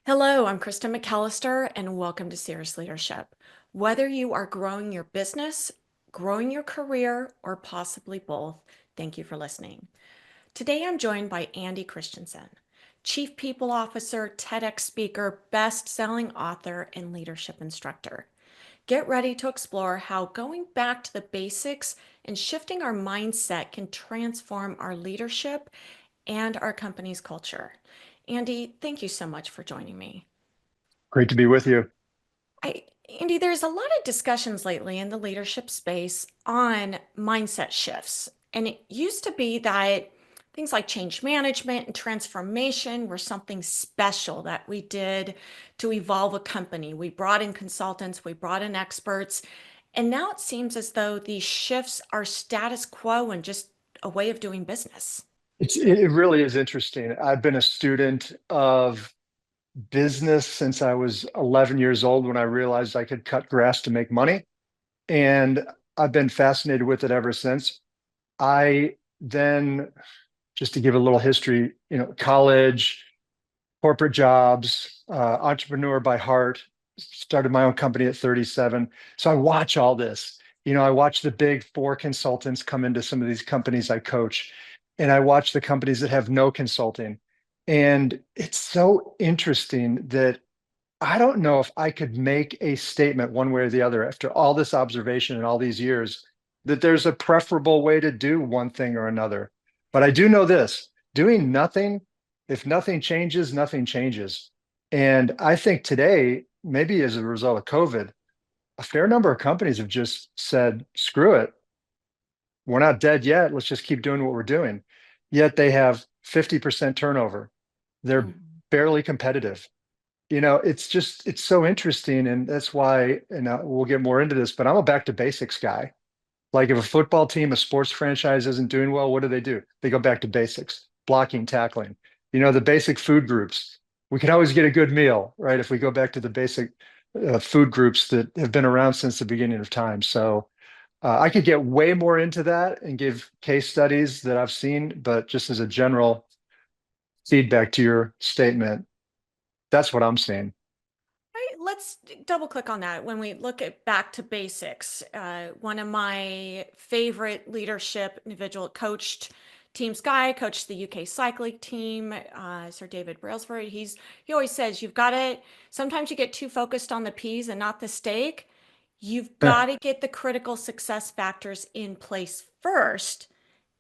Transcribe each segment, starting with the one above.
Hello, I'm Krista McAllister, and welcome to Cerius Leadership. Whether you are growing your business, growing your career, or possibly both, thank you for listening. Today I'm joined by Andy Christensen, Chief People Officer, TEDx speaker, best-selling author, and leadership instructor. Get ready to explore how going back to the basics and shifting our mindset can transform our leadership and our company's culture. Andy, thank you so much for joining me. Great to be with you. Andy, there's a lot of discussions lately in the leadership space on mindset shifts. And it used to be that things like change management and transformation were something special that we did to evolve a company. We brought in consultants, we brought in experts. And now it seems as though these shifts are status quo and just a way of doing business. It really is interesting. I've been a student of business since I was 11 years old when I realized I could cut grass to make money. And I've been fascinated with it ever since. I then, just to give a little history, college, corporate jobs, entrepreneur by heart, started my own company at 37. So I watch all this. I watch the big four consultants come into some of these companies I coach, and I watch the companies that have no consulting. And it's so interesting that I don't know if I could make a statement one way or the other after all this observation and all these years that there's a preferable way to do one thing or another. But I do know this, doing nothing, if nothing changes, nothing changes. And I think today, maybe as a result of COVID, a fair number of companies have just said, screw it. We're not dead yet. Let's just keep doing what we're doing. Yet they have 50% turnover. They're Mhm. barely competitive. It's so interesting. And that's why, and we'll get more into this, but I'm a back to basics guy. Like if a football team, a sports franchise isn't doing well, what do? They go back to basics, blocking, tackling, the basic food groups. We can always get a good meal, right? If we go back to the basic food groups that have been around since the beginning of time. So I could get way more into that and give case studies that I've seen, but just as a general feedback to your statement, that's what I'm seeing. Right, let's double click on that. When we look at back to basics, one of my favorite leadership individual coached Team Sky, coached the UK cycling team, Sir David Brailsford. He always says you've got to sometimes you get too focused on the peas and not the steak. You've got to get the critical success factors in place first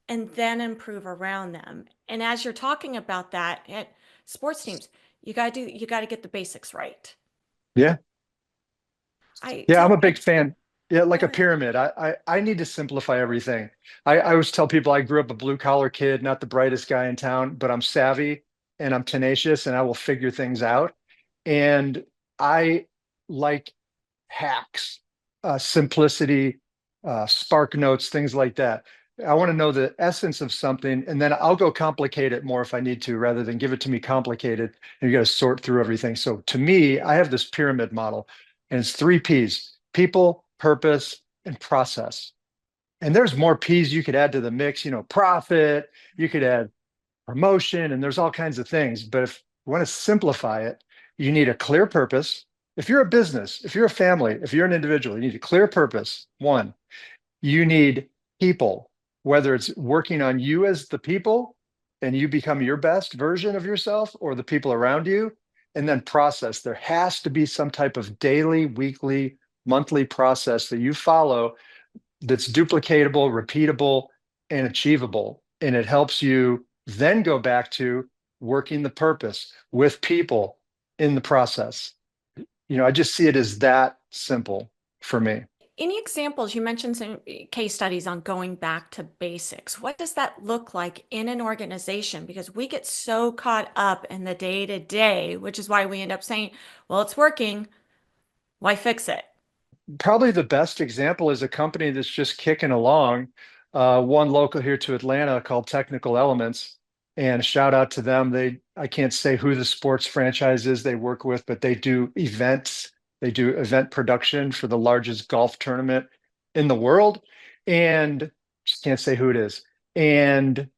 and then improve around them. And as you're talking about that at sports teams, you got to get the basics right. Yeah. I Yeah, I'm tell a big fan. Yeah, like Go a ahead. pyramid. I need to simplify everything. I always tell people I grew up a blue collar kid, not the brightest guy in town, but I'm savvy and I'm tenacious and I will figure things out. And I like hacks, simplicity, spark notes, things like that. I want to know the essence of something, and then I'll go complicate it more if I need to, rather than give it to me complicated and you got to sort through everything. So to me, I have this pyramid model, and it's three P's: people, purpose, and process. And there's more P's you could add to the mix, profit, you could add promotion, and there's all kinds of things. But if you want to simplify it, you need a clear purpose. If you're a business, if you're a family, if you're an individual, you need a clear purpose. One, you need people, whether it's working on you as the people and you become your best version of yourself or the people around you. And then process. There has to be some type of daily, weekly, monthly process that you follow that's duplicatable, repeatable, and achievable. And it helps you then go back to working the purpose with people in the process. I just see it as that simple for me. Any examples? You mentioned some case studies on going back to basics. What does that look like in an organization? Because we get so caught up in the day to day, which is why we end up saying, well, it's working. Why fix it? Probably the best example is a company that's just kicking along. One local here to Atlanta called Technical Elements, and shout out to them. I can't say who the sports franchise is they work with, but they do events. They do event production for the largest golf tournament in the world, and just can't say who it is. And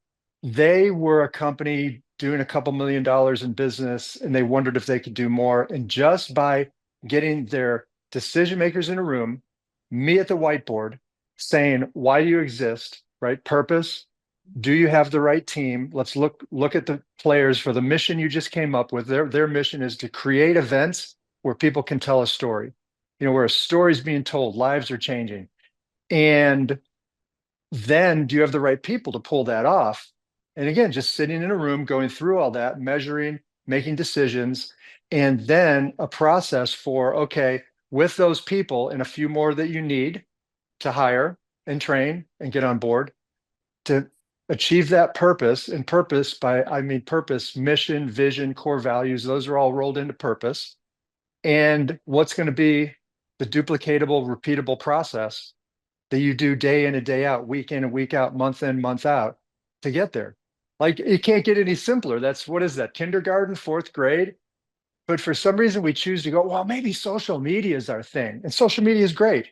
they were a company doing a couple $1 million in business, and they wondered if they could do more. And just by getting their decision makers in a room, me at the whiteboard, saying, why do you exist? Right? Purpose. Do you have the right team? Let's look at the players for the mission you just came up with. Their mission is to create events where people can tell a story. Where a story is being told, lives are changing. And then do you have the right people to pull that off? And again, just sitting in a room, going through all that, measuring, making decisions, and then a process for, okay, with those people and a few more that you need to hire and train and get on board to achieve that purpose. And purpose, by I mean purpose, mission, vision, core values, those are all rolled into purpose. And what's going to be the duplicatable, repeatable process that you do day in and day out, week in and week out, month in, month out to get there. Like, it can't get any simpler. That's, what is that, kindergarten, fourth grade? But for some reason we choose to go, well, maybe social media is our thing. And social media is great.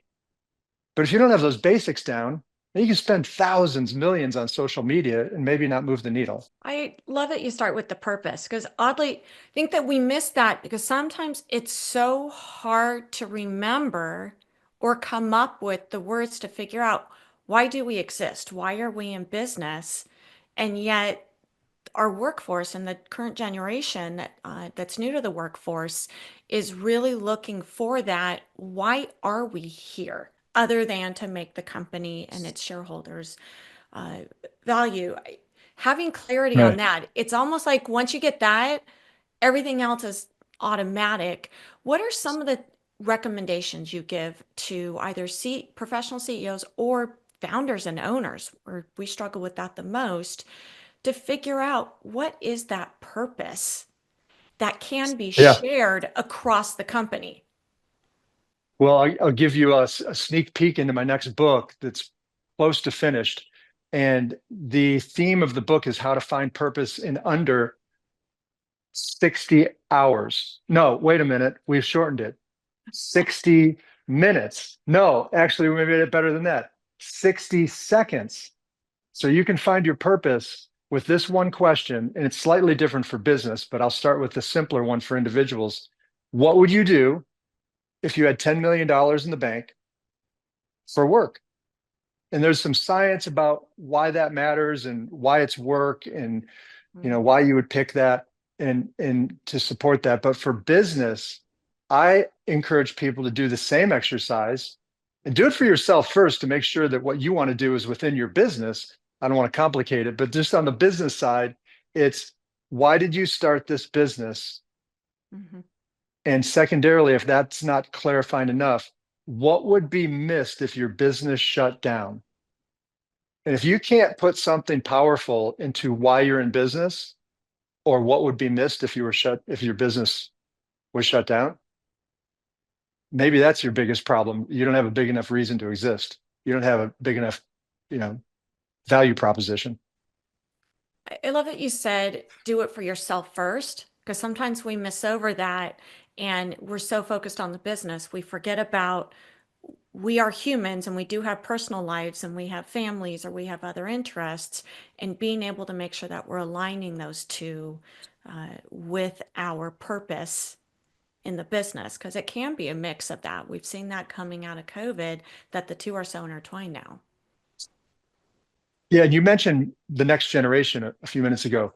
But if you don't have those basics down, then you can spend thousands, millions on social media and maybe not move the needle. I love that you start with the purpose, because oddly, I think that we miss that because sometimes it's so hard to remember or come up with the words to figure out, why do we exist? Why are we in business? And yet our workforce and the current generation that's new to the workforce is really looking for that. Why are we here? Other than to make the company and its shareholders uh, value. Having clarity on Right. that, it's almost like once you get that, everything else is automatic. What are some of the recommendations you give to either professional CEOs or founders and owners, where we struggle with that the most, to figure out what is that purpose that can be Yeah. shared across the company? Well, I'll give you a sneak peek into my next book that's close to finished. And the theme of the book is how to find purpose in under 60 hours. No, wait a minute. We've shortened it. 60 minutes. No, actually, we made it better than that. 60 seconds. So you can find your purpose with this one question, and it's slightly different for business, but I'll start with the simpler one for individuals. What would you do if you had $10 million in the bank for work? And there's some science about why that matters and why it's work, and why you would pick that, and to support that. But for business, I encourage people to do the same exercise and do it for yourself first to make sure that what you want to do is within your business. I don't want to complicate it, but just on the business side, it's, why did you start this business? Mhm. And secondarily, if that's not clarifying enough, what would be missed if your business shut down? And if you can't put something powerful into why you're in business, or what would be missed if if your business was shut down, maybe that's your biggest problem. You don't have a big enough reason to exist. You don't have a big enough, you know, value proposition. I love that you said do it for yourself first, because sometimes we miss over that and we're so focused on the business, we forget about we are humans and we do have personal lives and we have families or we have other interests, and being able to make sure that we're aligning those two with our purpose in the business, because it can be a mix of that. We've seen that coming out of COVID, that the two are so intertwined now. Yeah, and you mentioned the next generation a few minutes ago.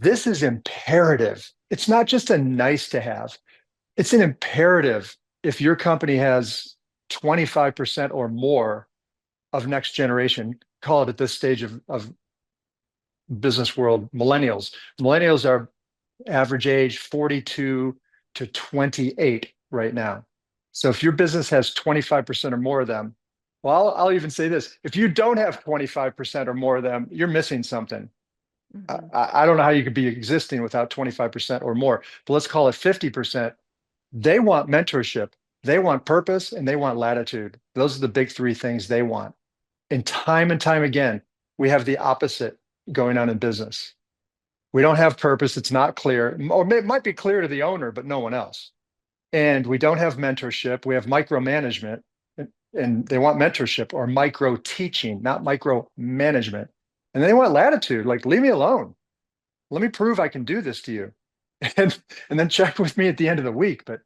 This is imperative. It's not just a nice to have. It's an imperative. If your company has 25% or more of next generation, call it at this stage of business world, millennials. Millennials are average age 42 to 28 right now. So if your business has 25% or more of them, well, I'll even say this: if you don't have 25% or more of them, you're missing something. Mhm. I don't know how you could be existing without 25% or more, but let's call it 50%. They want mentorship, they want purpose, and they want latitude. Those are the big three things they want. And time again, we have the opposite going on in business. We don't have purpose. It's not clear, or it might be clear to the owner, but no one else. And we don't have mentorship. We have micromanagement, and they want mentorship or micro teaching, not micromanagement. And they want latitude, like, leave me alone. Let me prove I can do this to you. And and then check with me at the end of the week, but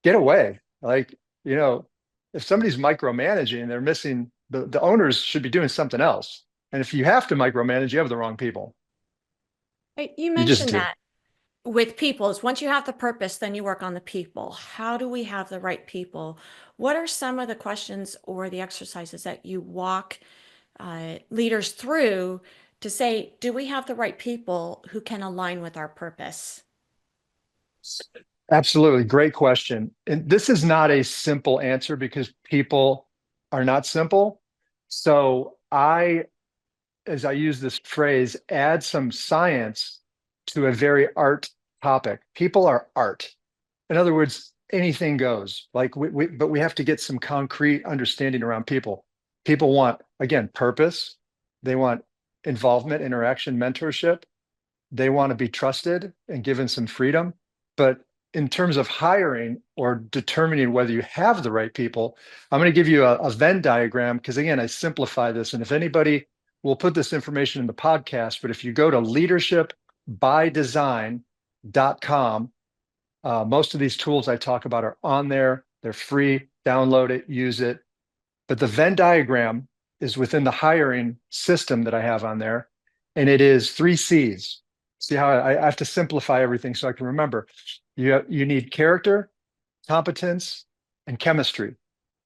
get away. Like, you know, if somebody's micromanaging, they're missing the owners should be doing something else. And if you have to micromanage, you have the wrong people. Right, you You just mentioned do. that with people is once you have the purpose, then you work on the people. How do we have the right people? What are some of the questions or the exercises that you walk leaders through to say, do we have the right people who can align with our purpose? Absolutely. Great question. And this is not a simple answer because people are not simple. So as I use this phrase, add some science to a very art topic. People are art. In other words, anything goes. Like but we have to get some concrete understanding around people. People want, again, purpose. They want involvement, interaction, mentorship. They want to be trusted and given some freedom. But in terms of hiring or determining whether you have the right people, I'm going to give you a Venn diagram because, again, I simplify this. And if anybody will put this information in the podcast, but if you go to leadershipbydesign.com, most of these tools I talk about are on there. They're free. Download it, use it. But the Venn diagram is within the hiring system that I have on there. And it is three C's. See how I have to simplify everything so I can remember. You need character, competence, and chemistry.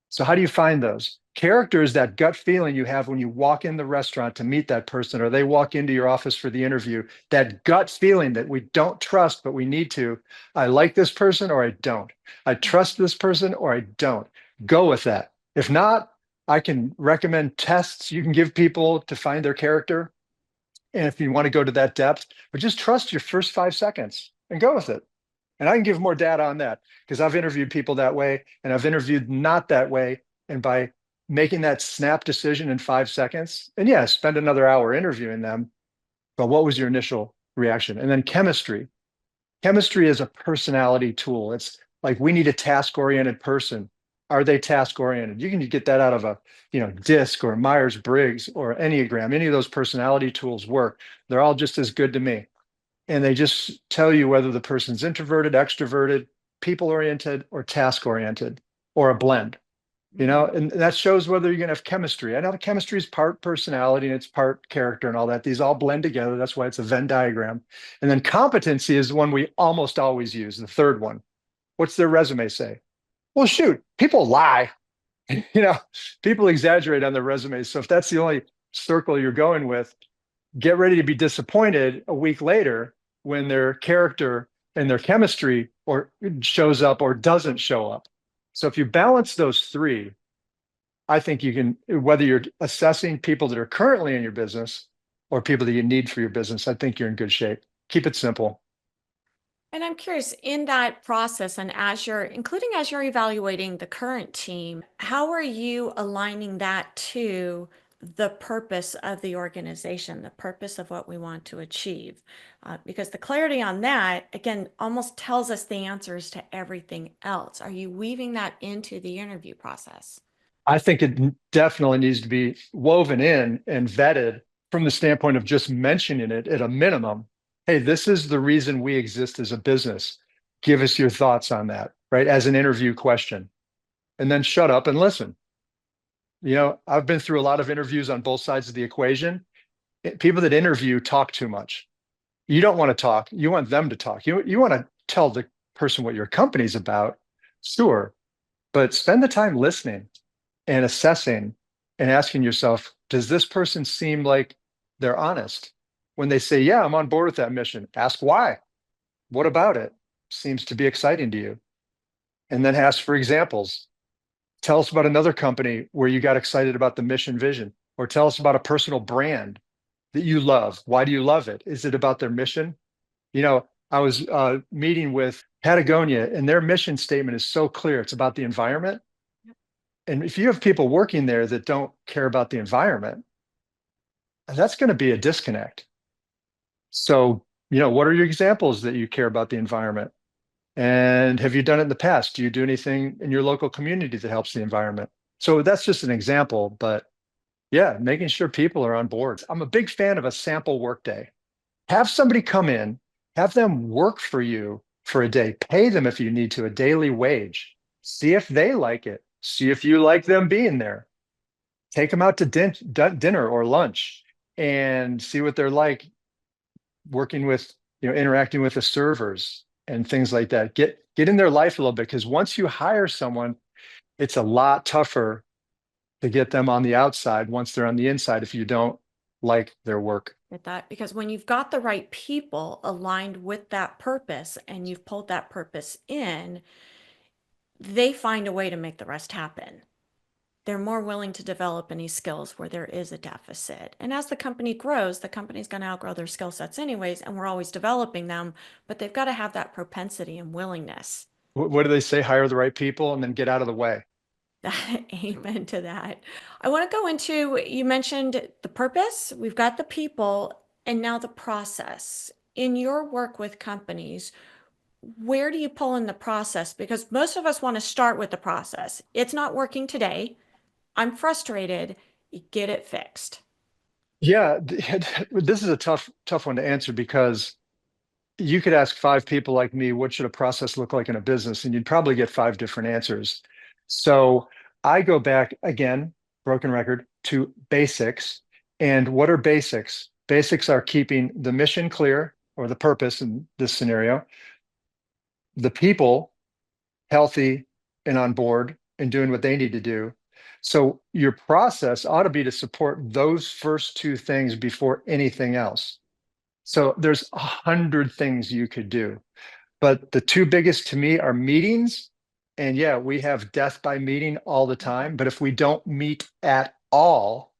So how do you find those? Character is that gut feeling you have when you walk in the restaurant to meet that person, or they walk into your office for the interview. That gut feeling that we don't trust, but we need to. I like this person or I don't. I trust this person or I don't. Go with that. If not, I can recommend tests you can give people to find their character. And if you want to go to that depth, but just trust your first 5 seconds and go with it. And I can give more data on that because I've interviewed people that way and I've interviewed not that way. And by making that snap decision in 5 seconds, and yeah, spend another hour interviewing them. But what was your initial reaction? And then chemistry. Chemistry is a personality tool. It's like we need a task-oriented person. Are they task-oriented? You can get that out of a DISC or Myers-Briggs or Enneagram. Any of those personality tools work. They're all just as good to me. And they just tell you whether the person's introverted, extroverted, people-oriented, or task-oriented, or a blend. And that shows whether you're going to have chemistry. I know the chemistry is part personality and it's part character and all that. These all blend together. That's why it's a Venn diagram. And then competency is the one we almost always use, the third one. What's their resume say? Well, shoot, people lie. You know, people exaggerate on their resumes. So if that's the only circle you're going with, get ready to be disappointed a week later when their character and their chemistry or shows up or doesn't show up. So if you balance those three, I think you can, whether you're assessing people that are currently in your business or people that you need for your business, I think you're in good shape. Keep it simple. And I'm curious, in that process, and including as you're evaluating the current team, how are you aligning that to the purpose of the organization, the purpose of what we want to achieve? Because the clarity on that, again, almost tells us the answers to everything else. Are you weaving that into the interview process? I think it definitely needs to be woven in and vetted from the standpoint of just mentioning it at a minimum. Hey, this is the reason we exist as a business. Give us your thoughts on that, right? As an interview question. And then shut up and listen. I've been through a lot of interviews on both sides of the equation. People that interview talk too much. You don't want to talk. You want them to talk. You want to tell the person what your company's about, sure, but spend the time listening and assessing and asking yourself, does this person seem like they're honest? When they say, yeah, I'm on board with that mission, ask why. What about it seems to be exciting to you? And then ask for examples. Tell us about another company where you got excited about the mission vision, or tell us about a personal brand that you love. Why do you love it? Is it about their mission? I was meeting with Patagonia, and their mission statement is so clear. It's about the environment. And if you have people working there that don't care about the environment, that's going to be a disconnect. So, what are your examples that you care about the environment? And have you done it in the past? Do you do anything in your local community that helps the environment? So that's just an example, but yeah, making sure people are on board. I'm a big fan of a sample workday. Have somebody come in, have them work for you for a day, pay them if you need to, a daily wage. See if they like it. See if you like them being there. Take them out to dinner or lunch and see what they're like working with, interacting with the servers and things like that. Get in their life a little bit because once you hire someone, it's a lot tougher to get them on the outside once they're on the inside if you don't like their work. At that, because when you've got the right people aligned with that purpose and you've pulled that purpose in, they find a way to make the rest happen. They're more willing to develop any skills where there is a deficit. And as the company grows, the company's going to outgrow their skill sets anyways, and we're always developing them, but they've got to have that propensity and willingness. What do they say? Hire the right people and then get out of the way. Amen to that. I want to go into, you mentioned the purpose, we've got the people, and now the process. In your work with companies, where do you pull in the process? Because most of us want to start with the process. It's not working today. I'm frustrated. Get it fixed. Yeah, this is a tough one to answer because you could ask five people like me, what should a process look like in a business? And you'd probably get five different answers. So I go back again, broken record, to basics. And what are basics? Basics are keeping the mission clear or the purpose in this scenario, the people healthy and on board and doing what they need to do. So your process ought to be to support those first two things before anything else. So there's 100 things you could do, but the two biggest to me are meetings. And yeah, we have death by meeting all the time, but if we don't meet at all,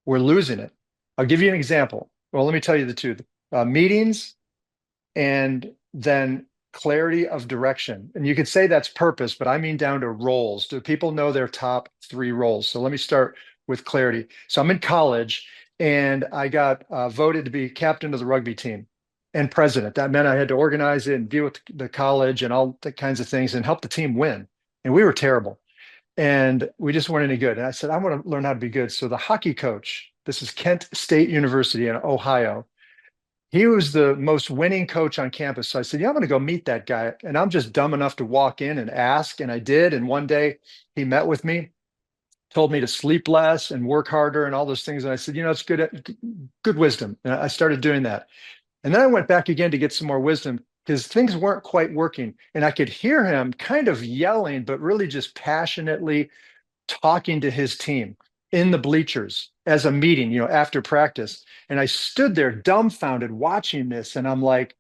we're losing it. I'll give you an example. Well, let me tell you the two meetings and then clarity of direction. And you could say that's purpose, but I mean down to roles. Do people know their top three roles? So let me start with clarity. So I'm in college and I got voted to be captain of the rugby team and president. That meant I had to organize it and deal with the college and all the kinds of things and help the team win. And we were terrible. And we just weren't any good. And I said, I want to learn how to be good. So the hockey coach, this is Kent State University in Ohio, he was the most winning coach on campus. So I said, yeah, I'm going to go meet that guy. And I'm just dumb enough to walk in and ask. And I did. And one day he met with me, told me to sleep less and work harder and all those things. And I said, it's good wisdom. And I started doing that. And then I went back again to get some more wisdom because things weren't quite working. And I could hear him kind of yelling, but really just passionately talking to his team in the bleachers as a meeting, after practice. And I stood there dumbfounded watching this. And I'm like,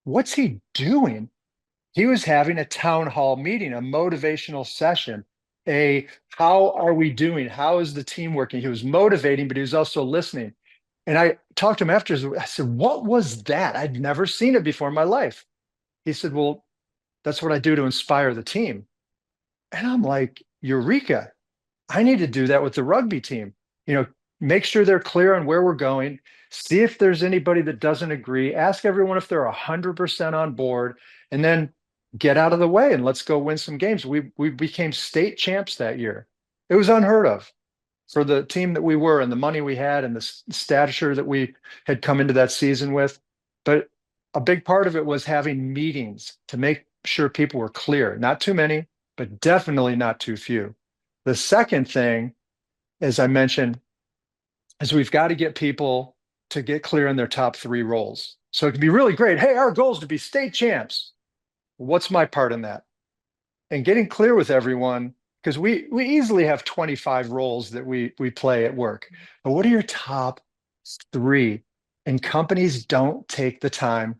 what's he doing? He was having a town hall meeting, a motivational session, how are we doing? How is the team working? He was motivating, but he was also listening. And I talked to him after. I said, what was that? I'd never seen it before in my life. He said, well, that's what I do to inspire the team. And I'm like, Eureka. I need to do that with the rugby team. Make sure they're clear on where we're going. See if there's anybody that doesn't agree. Ask everyone if they're 100% on board, and then get out of the way and let's go win some games. We became state champs that year. It was unheard of for the team that we were and the money we had and the stature that we had come into that season with. But a big part of it was having meetings to make sure people were clear. Not too many, but definitely not too few. The second thing, as I mentioned, is we've got to get people to get clear on their top three roles. So it can be really great. Hey, our goal is to be state champs. What's my part in that? And getting clear with everyone, because we easily have 25 roles that we play at work. But what are your top three? And companies don't take the time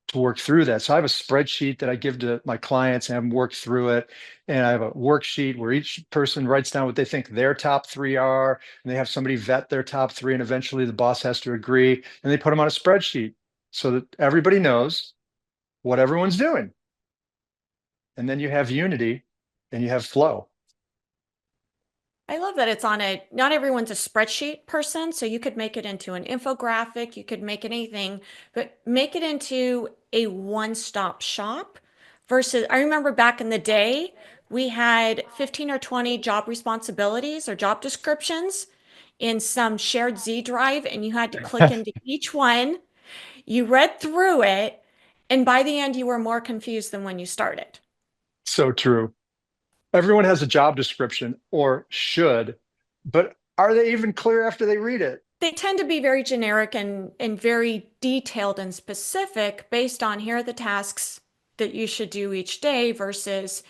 to work through that. So I have a spreadsheet that I give to my clients and have them work through it. And I have a worksheet where each person writes down what they think their top three are. And they have somebody vet their top three. And eventually the boss has to agree. And they put them on a spreadsheet so that everybody knows what everyone's doing. And then you have unity and you have flow. I love that it's on not everyone's a spreadsheet person, so you could make it into an infographic, you could make it anything, but make it into a one-stop shop versus, I remember back in the day, we had 15 or 20 job responsibilities or job descriptions in some shared Z drive, and you had to click into each one. You read through it, and by the end, you were more confused than when you started. So true. Everyone has a job description or should, but are they even clear after they read it? They tend to be very generic and very detailed and specific based on here are the tasks that you should do each day versus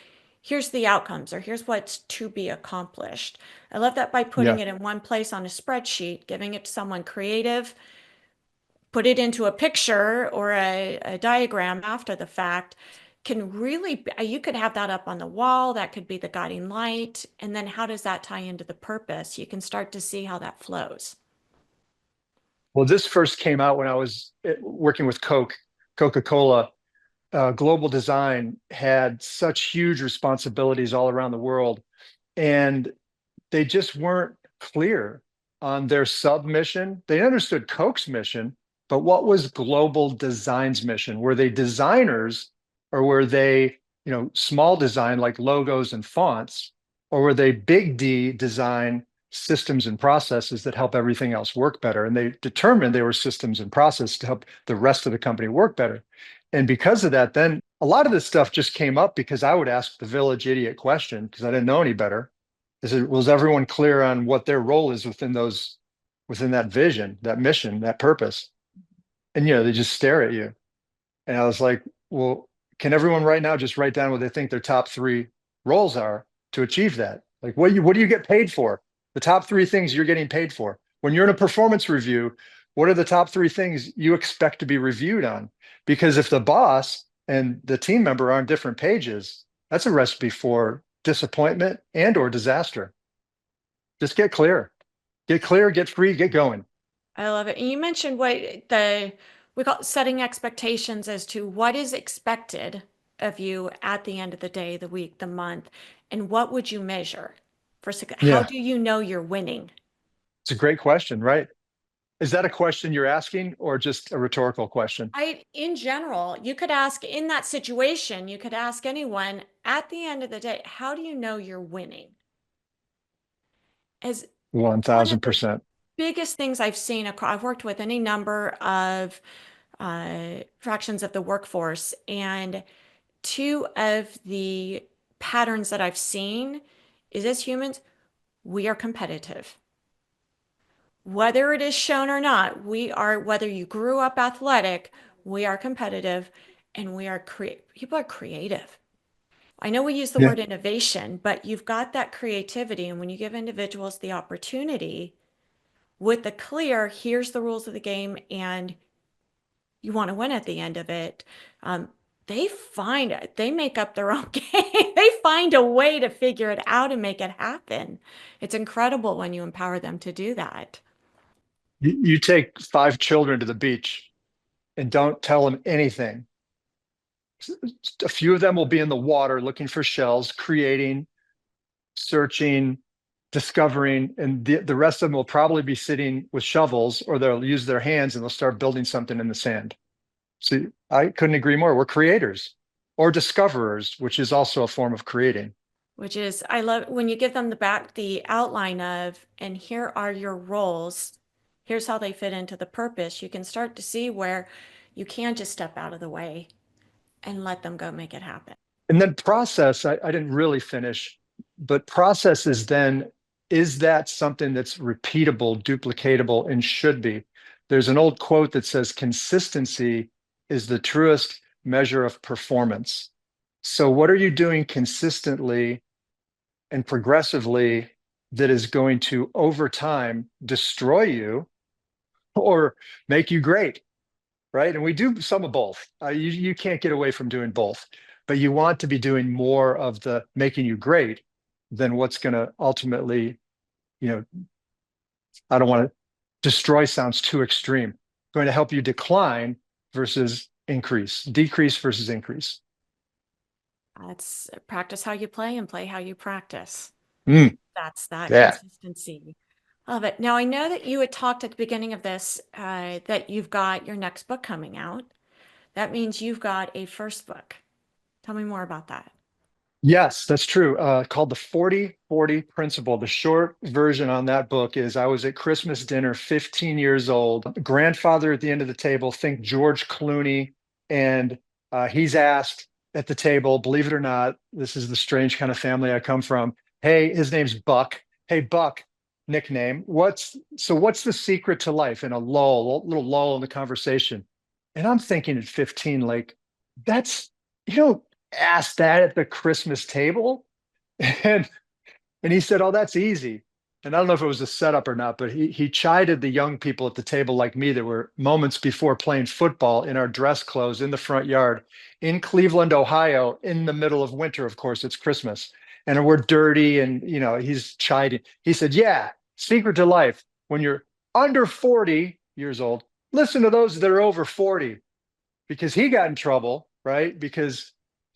here's the outcomes or here's what's to be accomplished. I love that by putting Yeah. it in one place on a spreadsheet, giving it to someone creative, put it into a picture or a diagram after the fact can really, you could have that up on the wall. That could be the guiding light. And then how does that tie into the purpose? You can start to see how that flows. Well, this first came out when I was working with Coca-Cola. Global design had such huge responsibilities all around the world, and they just weren't clear on their submission. They understood Coke's mission, but what was global design's mission? Were they designers, or were they, small design like logos and fonts, or were they big D design systems and processes that help everything else work better? And they determined they were systems and processes to help the rest of the company work better. And because of that, then a lot of this stuff just came up because I would ask the village idiot question because I didn't know any better. Was everyone clear on what their role is within that vision, that mission, that purpose? And they just stare at you. And I was like, well, can everyone right now just write down what they think their top three roles are to achieve that? Like, what do you get paid for? The top three things you're getting paid for. When you're in a performance review, what are the top three things you expect to be reviewed on? Because if the boss and the team member are on different pages, that's a recipe for disappointment and or disaster. Just get clear, get free, get going. I love it. And you mentioned we call setting expectations as to what is expected of you at the end of the day, the week, the month, and what would you measure how Yeah, do you know you're winning? it's a great question, right? Is that a question you're asking or just a rhetorical question? In general, you could ask in that situation, you could ask anyone at the end of the day, how do you know you're winning? As one of the 1000%. biggest things I've seen across, I've worked with any number of fractions of the workforce, and two of the patterns that I've seen is as humans, we are competitive. Whether it is shown or not, whether you grew up athletic, we are competitive and people are creative. I know we use the Yeah. word innovation, but you've got that creativity. And when you give individuals the opportunity with the clear, here's the rules of the game, and you want to win at the end of it, um, they make up their own game. They find a way to figure it out and make it happen. It's incredible when you empower them to do that. You take five children to the beach and don't tell them anything. A few of them will be in the water looking for shells, creating, searching, discovering, and the rest of them will probably be sitting with shovels or they'll use their hands and they'll start building something in the sand. See, I couldn't agree more. We're creators or discoverers, which is also a form of creating. Which is, I love when you give them the outline of, and here are your roles. Here's how they fit into the purpose. You can start to see where you can just step out of the way and let them go make it happen. And then process, I didn't really finish, but process is then, is that something that's repeatable, duplicatable, and should be? There's an old quote that says consistency is the truest measure of performance. So, what are you doing consistently and progressively that is going to, over time, destroy you or make you great? Right? And we do some of both. You can't get away from doing both, but you want to be doing more of the making you great than what's going to ultimately, you know, I don't want to destroy sounds too extreme, going to help you decline versus increase, decrease versus increase. That's practice how you play and play how you practice. Mm, That's that yeah. consistency. Love it. Now, I know that you had talked at the beginning of this that you've got your next book coming out. That means you've got a first book. Tell me more about that. Yes, that's true. Called the 40-40 principle. The short version on that book is I was at Christmas dinner, 15 years old, grandfather at the end of the table, think George Clooney. And he's asked at the table, believe it or not, this is the strange kind of family I come from. Hey, his name's Buck. Hey, Buck, nickname. What's the secret to life? In a little lull in the conversation. And I'm thinking at 15, like, that's, you know, asked that at the Christmas table. And and he said, "Oh, that's easy." And I don't know if it was a setup or not, but he chided the young people at the table like me that were moments before playing football in our dress clothes in the front yard in Cleveland, Ohio, in the middle of winter. Of course, it's Christmas. And we're dirty, and he's chiding. He said, "Yeah, secret to life. When you're under 40 years old, listen to those that are over 40." Because he got in trouble, right? Because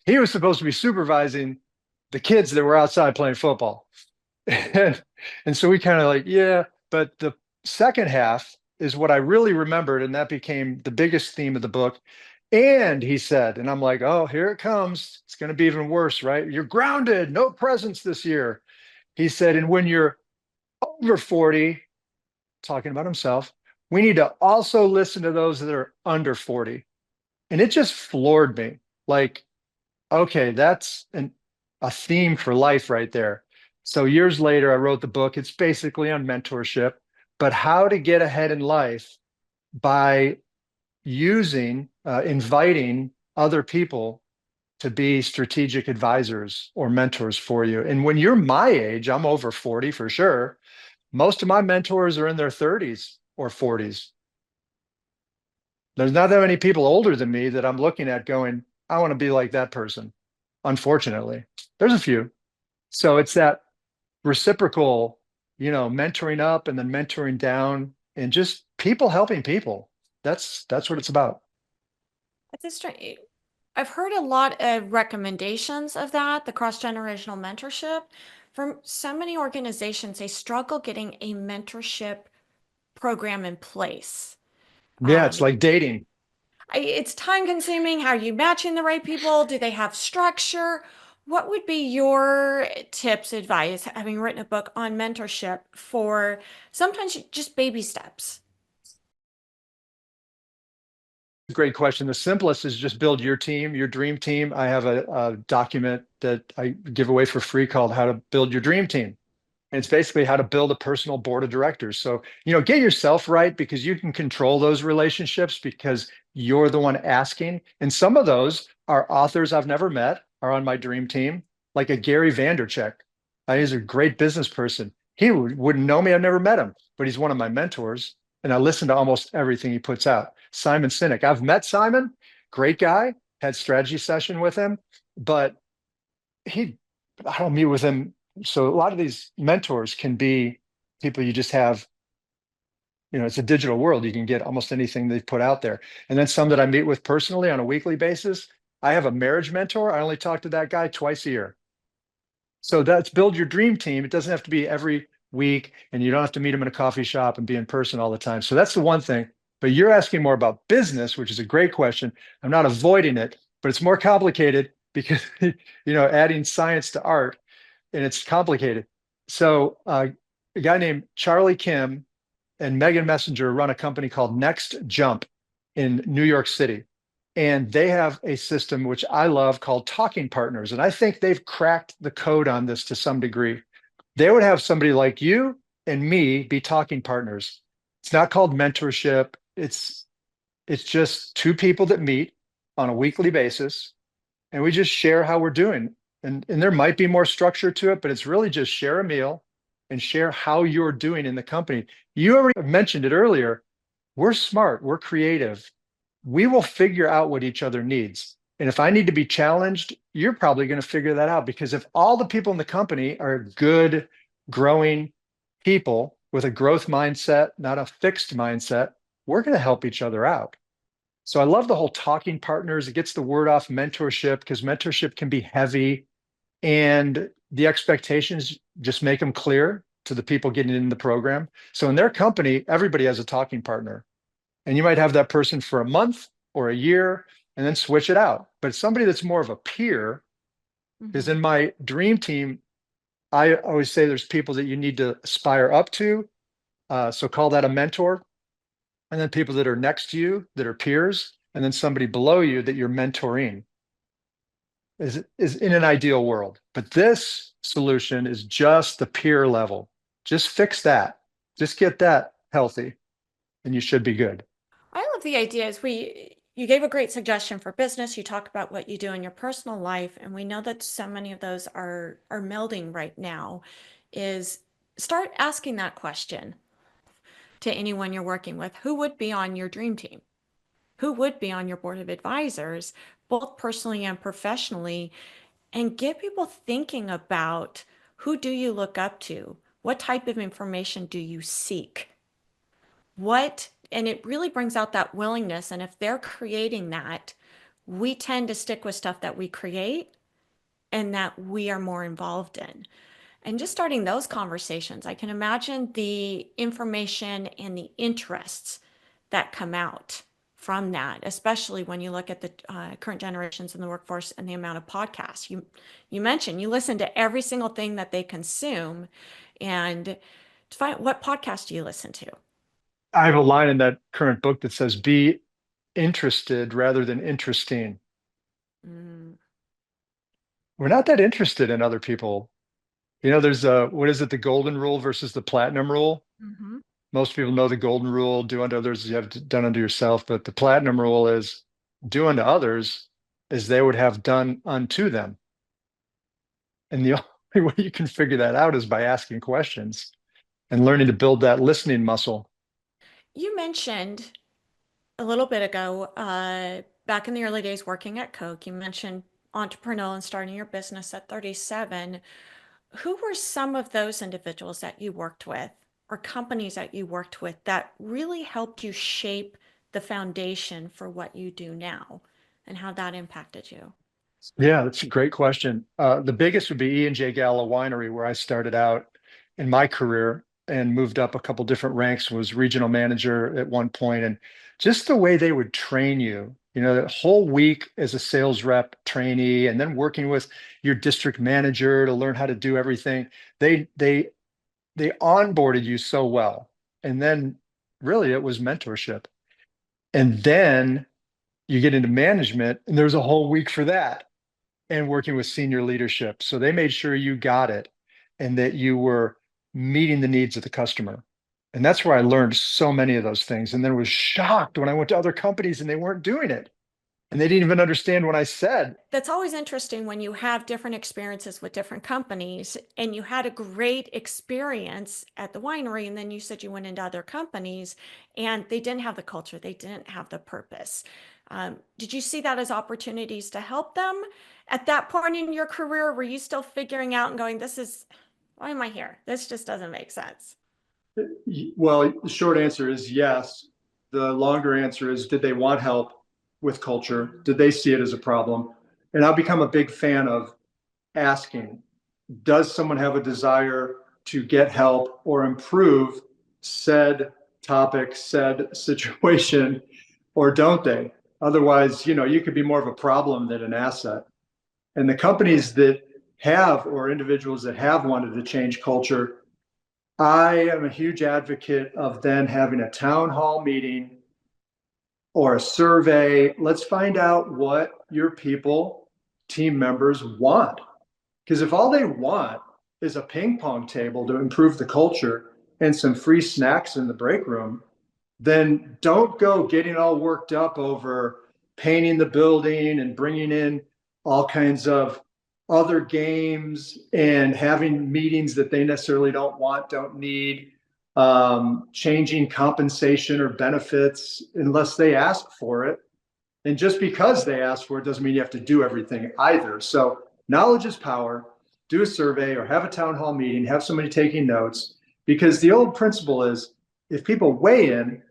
he was supposed to be supervising the kids that were outside playing football. and, and so we kind of like, yeah, but the second half is what I really remembered. And that became the biggest theme of the book. And he said, and I'm like, oh, here it comes. It's going to be even worse, right? You're grounded, no presents this year. He said, and when you're over 40, talking about himself, we need to also listen to those that are under 40. And it just floored me. Like, okay, that's a theme for life right there. So years later, I wrote the book. It's basically on mentorship, but how to get ahead in life by inviting other people to be strategic advisors or mentors for you. And when you're my age, I'm over 40 for sure. Most of my mentors are in their 30s or 40s. There's not that many people older than me that I'm looking at going, I want to be like that person. Unfortunately, there's a few. So it's that reciprocal, mentoring up and then mentoring down and just people helping people. That's what it's about. That's a strange. I've heard a lot of recommendations of that, the cross-generational mentorship. From so many organizations, they struggle getting a mentorship program in place. Yeah, it's like dating. It's time consuming. How are you matching the right people? Do they have structure? What would be your tips, advice, having written a book on mentorship for sometimes just baby steps? Great question. The simplest is just build your team, your dream team. I have a document that I give away for free called How to Build Your Dream Team. And it's basically how to build a personal board of directors. So, get yourself right because you can control those relationships because you're the one asking. And some of those are authors I've never met are on my dream team, like a Gary Vanderchuk. He's a great business person. He wouldn't know me. I've never met him, but he's one of my mentors. And I listen to almost everything he puts out. Simon Sinek. I've met Simon, great guy, had strategy session with him, but I don't meet with him. So a lot of these mentors can be people you just have, it's a digital world. You can get almost anything they put out there. And then some that I meet with personally on a weekly basis. I have a marriage mentor. I only talk to that guy twice a year. So that's build your dream team. It doesn't have to be every week, and you don't have to meet them in a coffee shop and be in person all the time. So that's the one thing. But you're asking more about business, which is a great question. I'm not avoiding it, but it's more complicated because adding science to art, and it's complicated. So a guy named Charlie Kim and Megan Messenger run a company called Next Jump in New York City. And they have a system which I love called talking partners. And I think they've cracked the code on this to some degree. They would have somebody like you and me be talking partners. It's not called mentorship. It's just two people that meet on a weekly basis and we just share how we're doing. And there might be more structure to it, but it's really just share a meal and share how you're doing in the company. You already mentioned it earlier. We're smart, we're creative. We will figure out what each other needs. And if I need to be challenged, you're probably going to figure that out because if all the people in the company are good, growing people with a growth mindset, not a fixed mindset, we're going to help each other out. So I love the whole talking partners. It gets the word off mentorship because mentorship can be heavy and the expectations just make them clear to the people getting in the program. So in their company, everybody has a talking partner. And you might have that person for a month or a year and then switch it out. But somebody that's more of a peer, Because Mhm. in my dream team, I always say there's people that you need to aspire up to. So call that a mentor. And then people that are next to you that are peers, and then somebody below you that you're mentoring is in an ideal world. But this solution is just the peer level. Just fix that. Just get that healthy, and you should be good. I love the ideas. You gave a great suggestion for business. You talk about what you do in your personal life, and we know that so many of those are melding right now. Is start asking that question to anyone you're working with. Who would be on your dream team? Who would be on your board of advisors, both personally and professionally? And get people thinking about who do you look up to? What type of information do you seek? And it really brings out that willingness. And if they're creating that, we tend to stick with stuff that we create and that we are more involved in. And just starting those conversations, I can imagine the information and the interests that come out from that, especially when you look at the current generations in the workforce and the amount of podcasts. You mentioned you listen to every single thing that they consume, and to find what podcast do you listen to? I have a line in that current book that says, be interested rather than interesting. Mm, We're not that interested in other people. There's what is it, the golden rule versus the platinum rule? mhm. Most people know the golden rule, do unto others as you have done unto yourself. But the platinum rule is do unto others as they would have done unto them. And the only way you can figure that out is by asking questions and learning to build that listening muscle. You mentioned a little bit ago, back in the early days working at Coke, you mentioned entrepreneurial and starting your business at 37. Who were some of those individuals that you worked with or companies that you worked with that really helped you shape the foundation for what you do now and how that impacted you? Yeah, that's a great question. The biggest would be E&J Gallo Winery, where I started out in my career and moved up a couple different ranks, was regional manager at one point. And just the way they would train you, the whole week as a sales rep trainee, and then working with your district manager to learn how to do everything. They onboarded you so well. And then really it was mentorship. And then you get into management, and there's a whole week for that and working with senior leadership. So they made sure you got it and that you were meeting the needs of the customer. And that's where I learned so many of those things. And then was shocked when I went to other companies and they weren't doing it. And they didn't even understand what I said. That's always interesting when you have different experiences with different companies and you had a great experience at the winery and then you said you went into other companies and they didn't have the culture, they didn't have the purpose. Did you see that as opportunities to help them at that point in your career? Were you still figuring out and going, why am I here? This just doesn't make sense. Well, the short answer is yes. The longer answer is, did they want help with culture? Did they see it as a problem? And I've become a big fan of asking, does someone have a desire to get help or improve said topic, said situation, or don't they? Otherwise, you could be more of a problem than an asset. And the companies that have, or individuals that have wanted to change culture, I am a huge advocate of then having a town hall meeting or a survey. Let's find out what your people, team members want. Because if all they want is a ping pong table to improve the culture and some free snacks in the break room, then don't go getting all worked up over painting the building and bringing in all kinds of other games and having meetings that they necessarily don't want, don't need, changing compensation or benefits unless they ask for it. And just because they ask for it doesn't mean you have to do everything either. So knowledge is power. Do a survey or have a town hall meeting, have somebody taking notes, because the old principle is if people weigh in,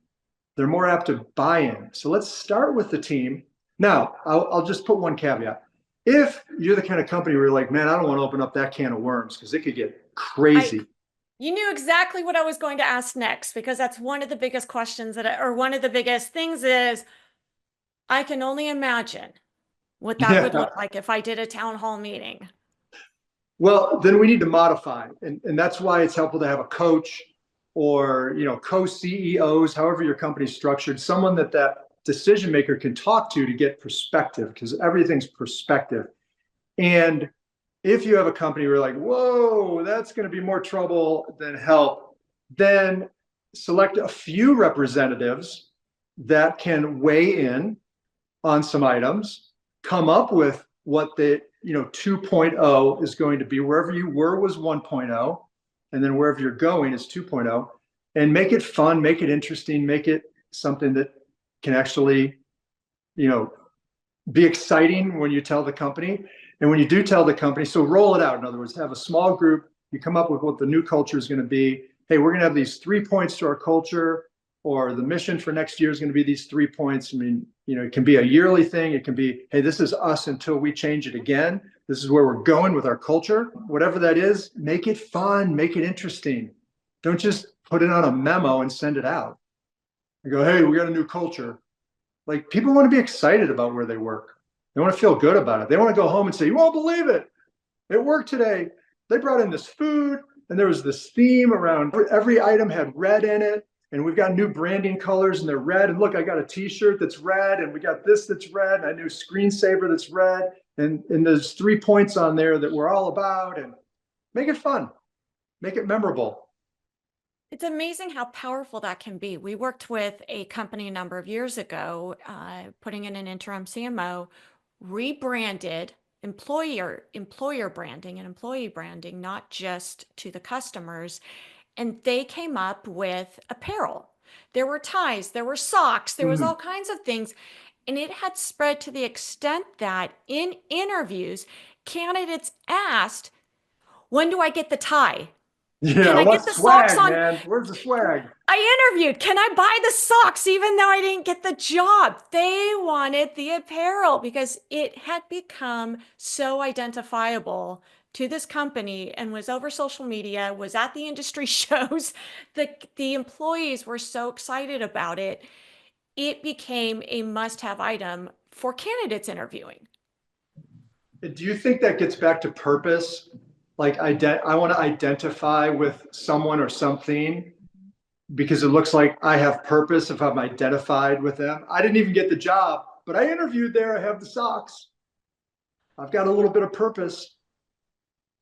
they're more apt to buy in. So let's start with the team. Now, I'll just put one caveat. If you're the kind of company where you're like, man, I don't want to open up that can of worms because it could get I crazy. You knew exactly what I was going to ask next because that's one of the biggest questions or one of the biggest things is I can only imagine what that would Yeah. look like if I did a town hall meeting. Well, then we need to modify. And that's why it's helpful to have a coach or, co-CEOs, however your company's structured, someone that decision maker can talk to get perspective, because everything's perspective. And if you have a company where you're like, whoa, that's going to be more trouble than help, then select a few representatives that can weigh in on some items, come up with what the 2.0 is going to be. Wherever you were was 1.0, and then wherever you're going is 2.0, and make it fun, make it interesting, make it something that can actually be exciting when you tell the company. And when you do tell the company, so roll it out. In other words, have a small group, you come up with what the new culture is going to be. Hey, we're going to have these 3 points to our culture, or the mission for next year is going to be these 3 points. I mean, it can be a yearly thing. It can be, hey, this is us until we change it again. This is where we're going with our culture. Whatever that is, make it fun, make it interesting. Don't just put it on a memo and send it out. You go, hey, we got a new culture. Like, people want to be excited about where they work. They want to feel good about it. They want to go home and say, you won't believe it. It worked today. They brought in this food, and there was this theme around every item had red in it. And we've got new branding colors, and they're red. And look, I got a t-shirt that's red, and we got this that's red, and a new screensaver that's red. And there's 3 points on there that we're all about. And make it fun. Make it memorable. It's amazing how powerful that can be. We worked with a company a number of years ago, putting in an interim CMO, rebranded employer branding and employee branding, not just to the customers. And they came up with apparel. There were ties, there were socks, there was all kinds of things. And it had spread to the extent that in interviews, candidates asked, when do I get the tie? Can Yeah, I get what's the socks swag, on? man? Where's the swag? I interviewed, can I buy the socks even though I didn't get the job? They wanted the apparel because it had become so identifiable to this company and was over social media, was at the industry shows. The employees were so excited about it. It became a must-have item for candidates interviewing. Do you think that gets back to purpose? Like, I want to identify with someone or something because it looks like I have purpose if I'm identified with them. I didn't even get the job, but I interviewed there. I have the socks. I've got a little bit of purpose.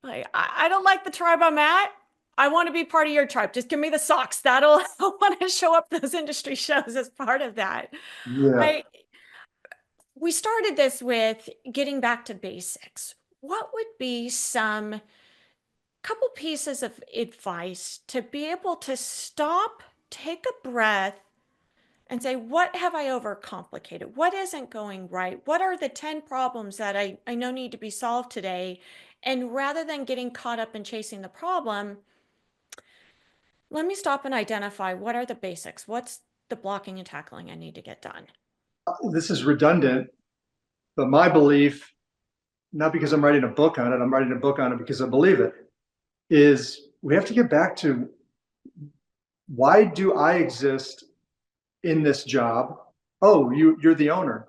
I don't like the tribe I'm at. I want to be part of your tribe. Just give me the socks. I want to show up those industry shows as part of that. Yeah. We started this with getting back to basics. What would be some couple pieces of advice to be able to stop, take a breath, and say, what have I overcomplicated? What isn't going right? What are the 10 problems that I know need to be solved today? And rather than getting caught up in chasing the problem, let me stop and identify what are the basics? What's the blocking and tackling I need to get done? This is redundant, but my belief, not because I'm writing a book on it, I'm writing a book on it because I believe it, is we have to get back to, why do I exist in this job? Oh, you're the owner.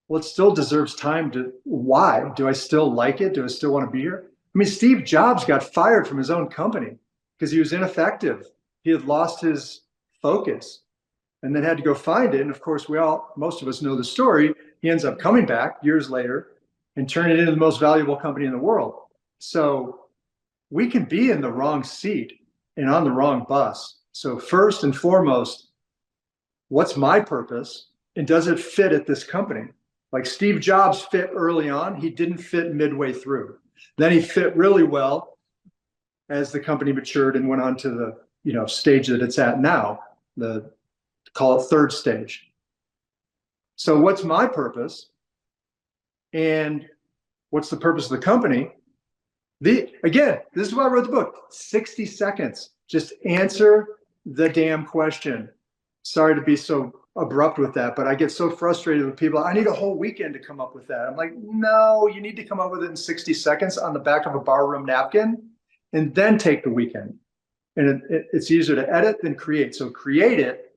Well, it still deserves time to, why? Do I still like it? Do I still want to be here? I mean, Steve Jobs got fired from his own company because he was ineffective. He had lost his focus and then had to go find it. And of course, most of us know the story. He ends up coming back years later and turning it into the most valuable company in the world. So we can be in the wrong seat and on the wrong bus. So first and foremost, what's my purpose? And does it fit at this company? Like Steve Jobs fit early on, he didn't fit midway through. Then he fit really well as the company matured and went on to the stage that it's at now, call it third stage. So what's my purpose? And what's the purpose of the company? Again, this is why I wrote the book. 60 seconds. Just answer the damn question. Sorry to be so abrupt with that, but I get so frustrated with people. I need a whole weekend to come up with that. I'm like, no, you need to come up with it in 60 seconds on the back of a barroom napkin and then take the weekend. And it's easier to edit than create. So create it.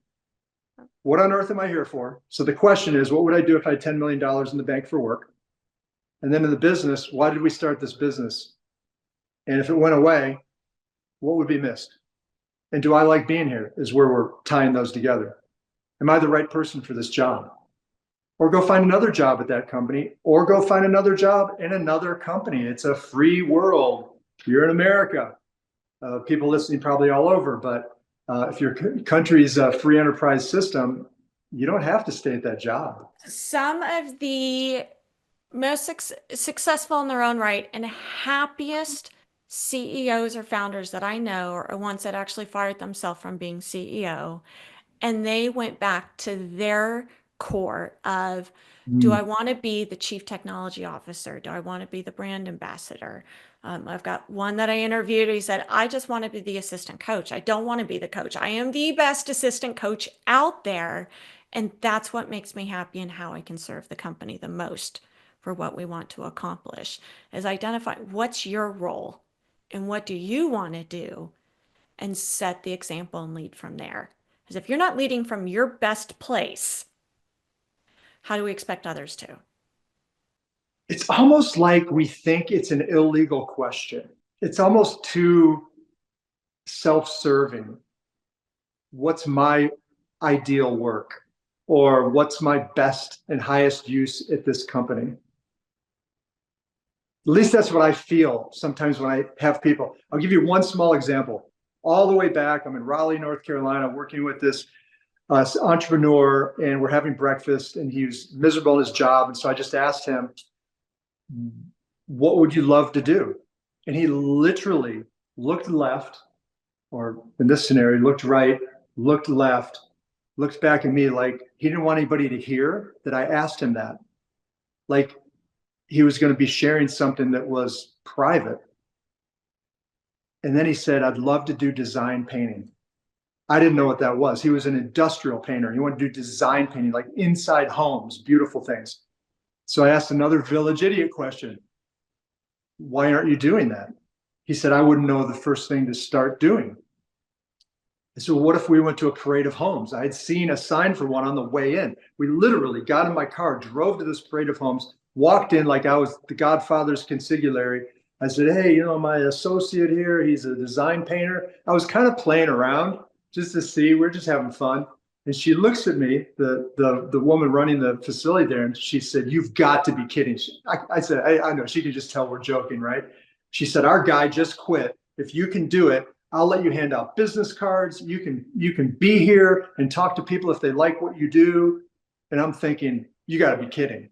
What on earth am I here for? So the question is, what would I do if I had $10 million in the bank for work? And then in the business, why did we start this business? And if it went away, what would be missed? And do I like being here is where we're tying those together. Am I the right person for this job? Or go find another job at that company, or go find another job in another company. It's a free world. You're in America. People listening probably all over, but if your country's a free enterprise system, you don't have to stay at that job. Some of the most successful in their own right and happiest CEOs or founders that I know are ones that actually fired themselves from being CEO. And they went back to their core of, do I Mm. want to be the chief technology officer? Do I want to be the brand ambassador? I've got one that I interviewed. He said, I just want to be the assistant coach. I don't want to be the coach. I am the best assistant coach out there. And that's what makes me happy and how I can serve the company the most for what we want to accomplish is identify what's your role and what do you want to do and set the example and lead from there. Because if you're not leading from your best place, how do we expect others to? It's almost like we think it's an illegal question. It's almost too self-serving. What's my ideal work? Or what's my best and highest use at this company? At least that's what I feel sometimes when I have people. I'll give you one small example. All the way back, I'm in Raleigh, North Carolina, working with this entrepreneur, and we're having breakfast, and he was miserable in his job. And so I just asked him, what would you love to do? And he literally looked left, or in this scenario, looked right, looked left, looked back at me like he didn't want anybody to hear that I asked him that. Like he was going to be sharing something that was private. And then he said, I'd love to do design painting. I didn't know what that was. He was an industrial painter. He wanted to do design painting, like inside homes, beautiful things. So I asked another village idiot question. Why aren't you doing that? He said, I wouldn't know the first thing to start doing. I said, well, what if we went to a Parade of Homes? I had seen a sign for one on the way in. We literally got in my car, drove to this Parade of Homes, walked in like I was the Godfather's consigliere. I said, hey, my associate here, he's a design painter. I was kind of playing around just to see. We're just having fun. And she looks at me, the woman running the facility there, and she said, you've got to be kidding. I said, I know. She can just tell we're joking, right? She said, our guy just quit. If you can do it, I'll let you hand out business cards. You can be here and talk to people if they like what you do. And I'm thinking, you got to be kidding.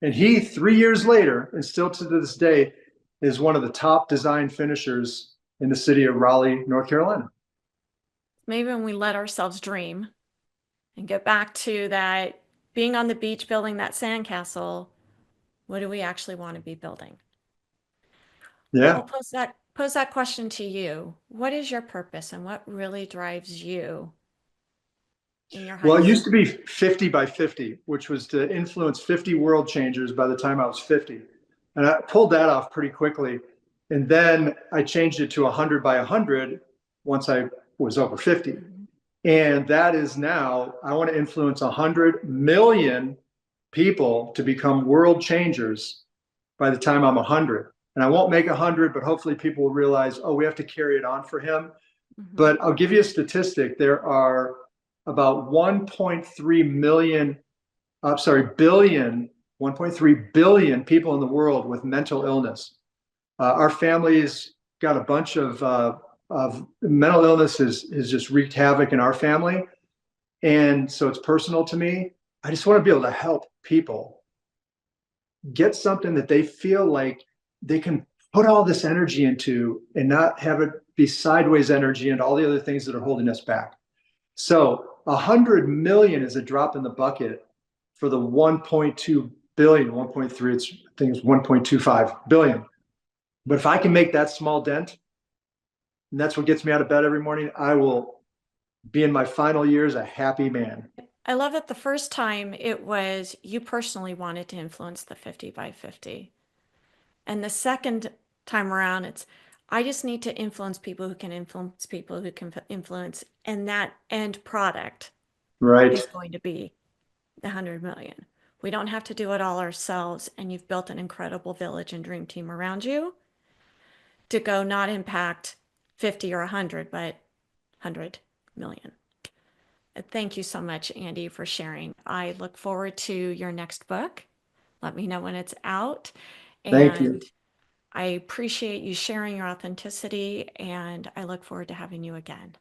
And he, 3 years later, and still to this day, is one of the top design finishers in the city of Raleigh, North Carolina. Maybe when we let ourselves dream and get back to that being on the beach building that sandcastle, what do we actually want to be building? I'll Yeah. pose that question to you. What is your purpose and what really drives you in your Well, it highest? used to be 50 by 50, which was to influence 50 world changers by the time I was 50. And I pulled that off pretty quickly. And then I changed it to 100 by 100 once I was over 50. Mhm. And that is now, I want to influence 100 million people to become world changers by the time I'm 100. And I won't make 100, but hopefully people will realize, oh, we have to carry it on for him. Mhm. But I'll give you a statistic. There are about 1.3 million, billion, 1.3 billion people in the world with mental illness. Our family's got a bunch of mental illness has just wreaked havoc in our family. And so it's personal to me. I just want to be able to help people get something that they feel like they can put all this energy into and not have it be sideways energy and all the other things that are holding us back. So 100 million is a drop in the bucket for the 1.2 billion, 1.3, I think it's 1.25 billion. But if I can make that small dent, and that's what gets me out of bed every morning, I will be in my final years a happy man. I love that the first time it was you personally wanted to influence the 50 by 50. And the second time around, it's I just need to influence people who can influence people who can influence, and that end product Right. is going to be the 100 million. We don't have to do it all ourselves, and you've built an incredible village and dream team around you. to go not impact 50 or 100, but 100 million. Thank you so much, Andy, for sharing. I look forward to your next book. Let me know when it's out. Thank you. And I appreciate you sharing your authenticity, and I look forward to having you again.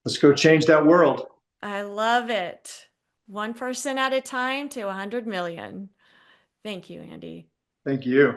Let's go change that world. I love it. One person at a time to 100 million. Thank you, Andy. Thank you.